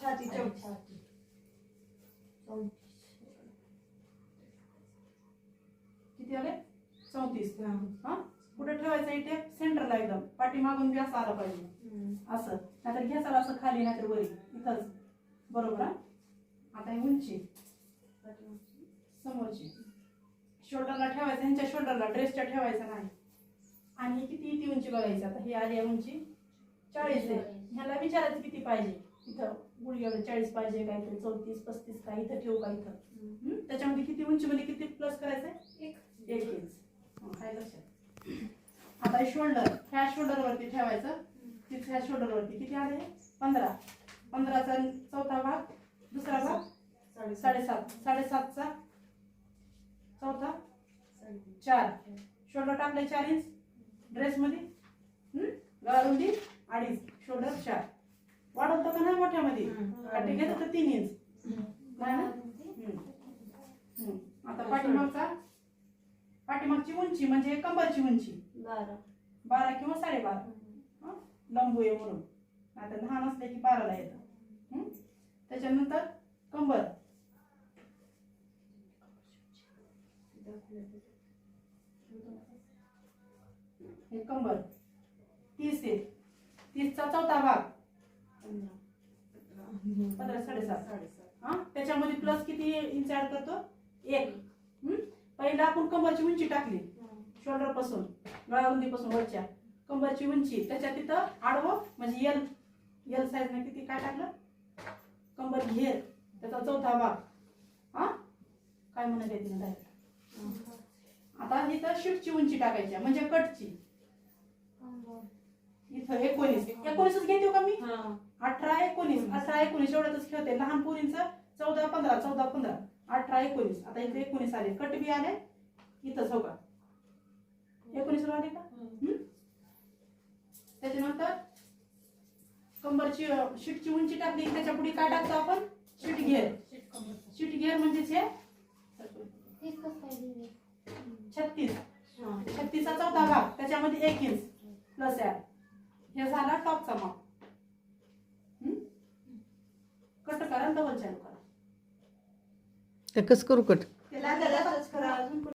छाती किती आले 34. हा कुठे ठेवायचं इथे सेंटरला एकदम पाठीमागून बी असं आलं पाहिजे असं नाहीतर घ्यायला असं खाली नाहीतर वरी इथंच बरोबर. आता ही उंची समोरची शोल्डरला ठेवायचं ह्यांच्या शोल्डरला ड्रेसच्या ठेवायचं नाही. आणि किती ती उंची बघायची. आता ही आली आहे उंची 40 आहे. ह्याला विचारायचं किती पाहिजे. इथं गुडघ्याला 40 पाहिजे काहीतरी 34 35 का इथं ठेवू का इथं. त्याच्यामध्ये किती उंची मध्ये किती प्लस करायचं 1 इंच. काय लक्षात. आता शोल्डर ह्या शोल्डरवरती ठेवायचं तिथे ह्या शोल्डरवरती किती आले 15. 15चा चौथा भाग दुसरा भाग 7.5 7.5चा चौथा 4. शोल्डर टाकले 4 इंच ड्रेस मध्ये गळारुंदी 2.5 शोल्डर 4. वाढवतो का नाही मोठ्यामध्ये काठी घेतो तर 3 इंच नाही ना. आता पाठीमागची उंची म्हणजे कंबरची उंची 12 किंवा 12.5 लंबू आहे म्हणून. आता लहान असले की 12ला येतं. त्याच्यानंतर कंबर हे कंबर 30 आहे. 30चा चौथा भाग 15 7.5. त्याच्यामध्ये प्लस किती इंच ऍड करतो 1. पहिला आपण कंबरची उंची टाकली शोल्डर पासून गळारुंदी पासून वरच्या कंबरची उंची त्याच्या तिथं आडवं म्हणजे एल साईज ने किती काय टाकलं कंबर घेर त्याचा चौथा भाग काय म्हणत आहे तिने डायरेक्ट. आता इथं शिफ्टची उंची टाकायची म्हणजे कटची इथं 19च घेतो का मी 18 19 एवढ्यातच खेळते. लहान पोरींचं 14 15 14 15 18 19. आता इथे 19 आले कट बी आले इथंच हो का 19 आले का. त्याच्यानंतर कंबरची शीटची उंची टाकली त्याच्या पुढे काय टाकतो आपण शीट घेर म्हणजे 36चा चौथा भाग त्याच्यामध्ये 1 इंच प्लस ऍड. हे झाला टॉपचा माप. कट करा डबल चालू करा. कसं करू कट